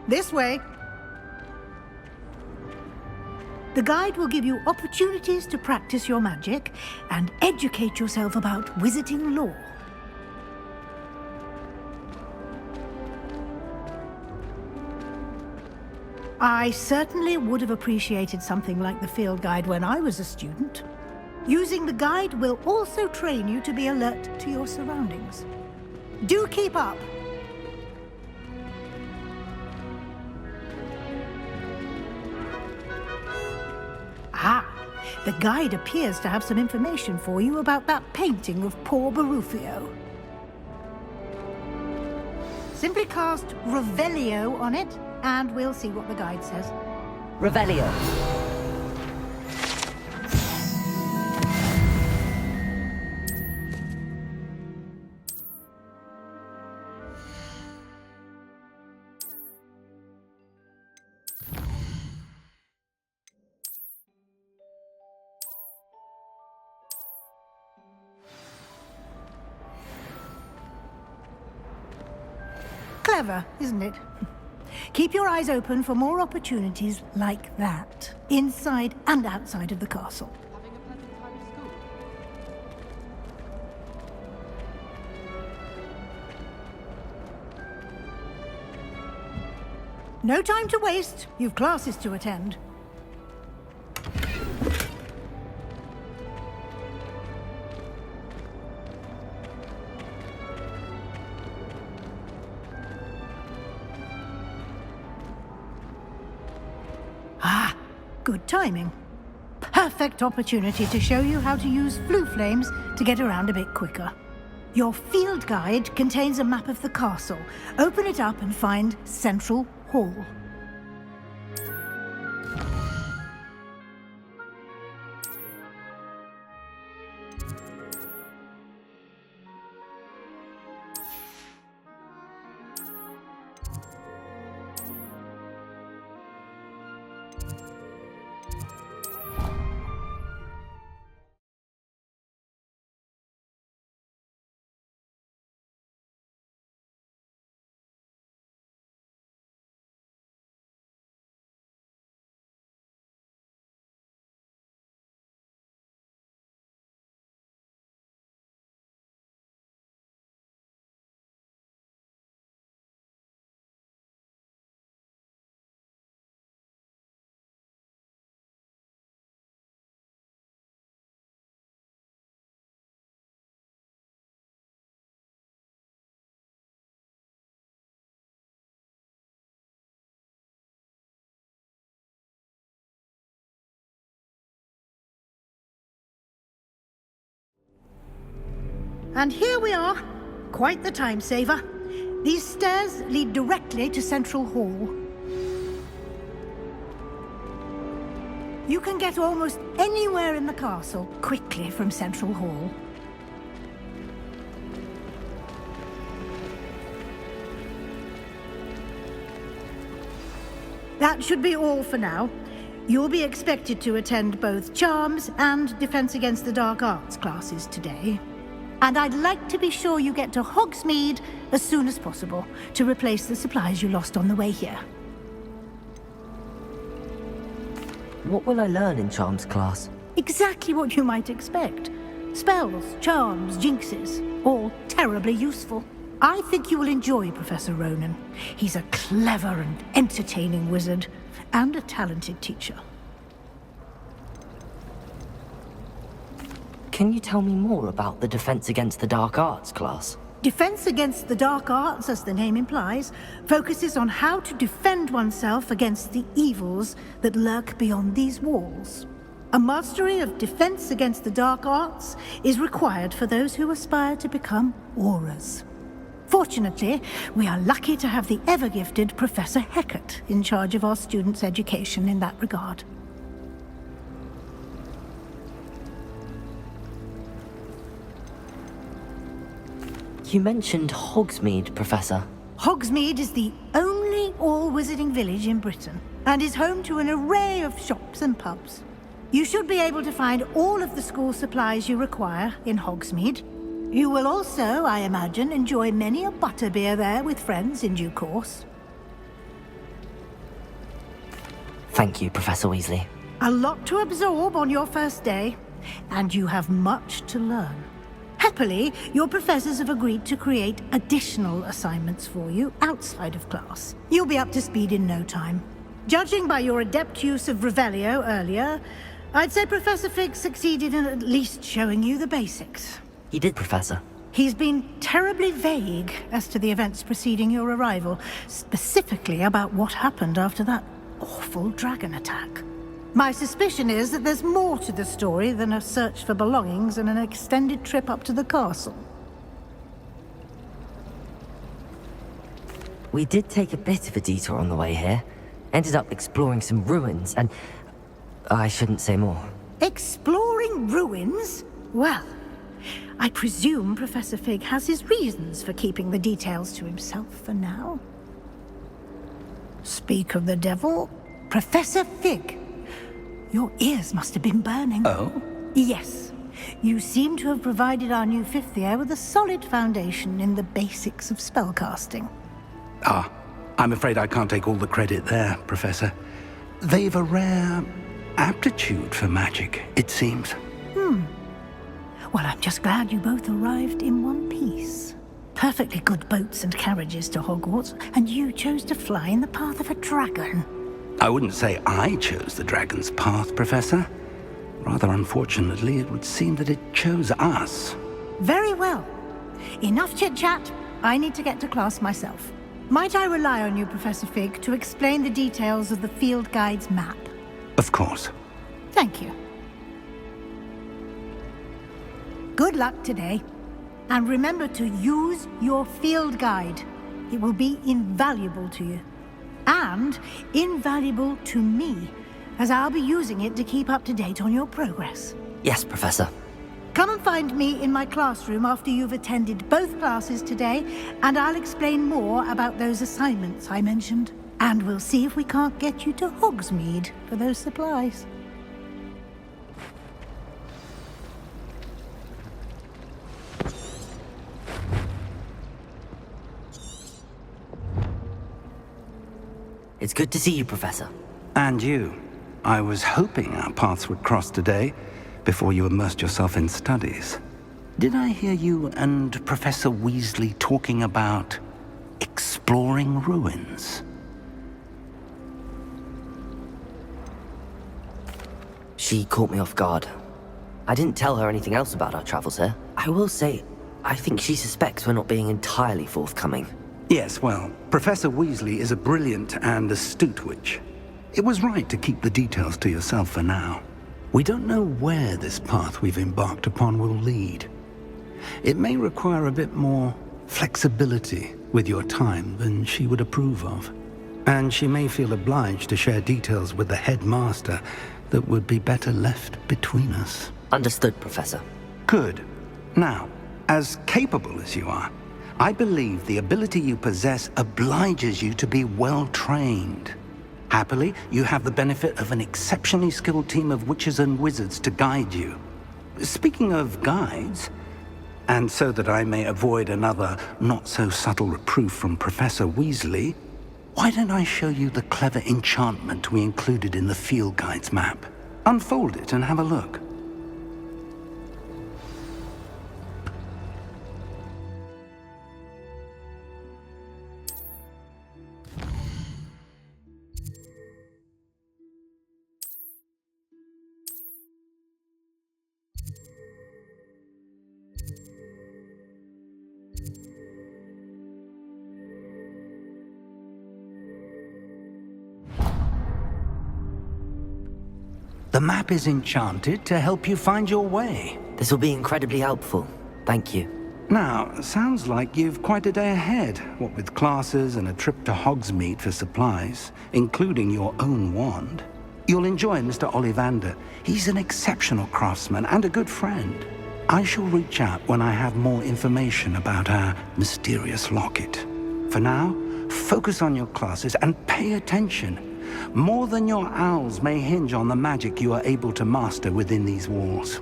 This way. The guide will give you opportunities to practice your magic and educate yourself about wizarding lore. I certainly would have appreciated something like the field guide when I was a student. Using the guide will also train you to be alert to your surroundings. Do keep up! Ah, the guide appears to have some information for you about that painting of poor Barufio. Simply cast Revelio on it, and we'll see what the guide says. Revelio. Clever, isn't it? Keep your eyes open for more opportunities like that, inside and outside of the castle. Having a pleasant time at school? No time to waste. You've classes to attend. Ah, good timing. Perfect opportunity to show you how to use flue flames to get around a bit quicker. Your field guide contains a map of the castle. Open it up and find Central Hall. And here we are. Quite the time saver. These stairs lead directly to Central Hall. You can get almost anywhere in the castle quickly from Central Hall. That should be all for now. You'll be expected to attend both Charms and Defense Against the Dark Arts classes today. And I'd like to be sure you get to Hogsmeade as soon as possible to replace the supplies you lost on the way here. What will I learn in Charms class? Exactly what you might expect. Spells, charms, jinxes, all terribly useful. I think you will enjoy Professor Ronan. He's a clever and entertaining wizard, and a talented teacher. Can you tell me more about the Defense Against the Dark Arts class? Defense Against the Dark Arts, as the name implies, focuses on how to defend oneself against the evils that lurk beyond these walls. A mastery of Defense Against the Dark Arts is required for those who aspire to become Aurors. Fortunately, we are lucky to have the ever-gifted Professor Hecat in charge of our students' education in that regard. You mentioned Hogsmeade, Professor. Hogsmeade is the only all-wizarding village in Britain, and is home to an array of shops and pubs. You should be able to find all of the school supplies you require in Hogsmeade. You will also, I imagine, enjoy many a butterbeer there with friends in due course. Thank you, Professor Weasley. A lot to absorb on your first day, and you have much to learn. Happily, your professors have agreed to create additional assignments for you outside of class. You'll be up to speed in no time. Judging by your adept use of Revelio earlier, I'd say Professor Fig succeeded in at least showing you the basics. He did, Professor. He's been terribly vague as to the events preceding your arrival, specifically about what happened after that awful dragon attack. My suspicion is that there's more to the story than a search for belongings and an extended trip up to the castle. We did take a bit of a detour on the way here. Ended up exploring some ruins, and I shouldn't say more. Exploring ruins? Well, I presume Professor Fig has his reasons for keeping the details to himself for now. Speak of the devil, Professor Fig. Your ears must have been burning. Oh? Yes. You seem to have provided our new fifth year with a solid foundation in the basics of spellcasting. Ah, I'm afraid I can't take all the credit there, Professor. They've a rare aptitude for magic, it seems. Well, I'm just glad you both arrived in one piece. Perfectly good boats and carriages to Hogwarts, and you chose to fly in the path of a dragon. I wouldn't say I chose the dragon's path, Professor. Rather unfortunately, it would seem that it chose us. Very well. Enough chit-chat. I need to get to class myself. Might I rely on you, Professor Fig, to explain the details of the field guide's map? Of course. Thank you. Good luck today. And remember to use your field guide. It will be invaluable to you. And invaluable to me, as I'll be using it to keep up to date on your progress. Yes, Professor. Come and find me in my classroom after you've attended both classes today, and I'll explain more about those assignments I mentioned. And we'll see if we can't get you to Hogsmeade for those supplies. It's good to see you, Professor. And you. I was hoping our paths would cross today, before you immersed yourself in studies. Did I hear you and Professor Weasley talking about exploring ruins? She caught me off guard. I didn't tell her anything else about our travels here. I will say, I think she suspects we're not being entirely forthcoming. Yes, well, Professor Weasley is a brilliant and astute witch. It was right to keep the details to yourself for now. We don't know where this path we've embarked upon will lead. It may require a bit more flexibility with your time than she would approve of. And she may feel obliged to share details with the headmaster that would be better left between us. Understood, Professor. Good. Now, as capable as you are, I believe the ability you possess obliges you to be well trained. Happily, you have the benefit of an exceptionally skilled team of witches and wizards to guide you. Speaking of guides, and so that I may avoid another not-so-subtle reproof from Professor Weasley, why don't I show you the clever enchantment we included in the field guide's map? Unfold it and have a look. The map is enchanted to help you find your way. This will be incredibly helpful. Thank you. Now, sounds like you've quite a day ahead, what with classes and a trip to Hogsmeade for supplies, including your own wand. You'll enjoy Mr. Ollivander. He's an exceptional craftsman and a good friend. I shall reach out when I have more information about our mysterious locket. For now, focus on your classes and pay attention. More than your owls may hinge on the magic you are able to master within these walls.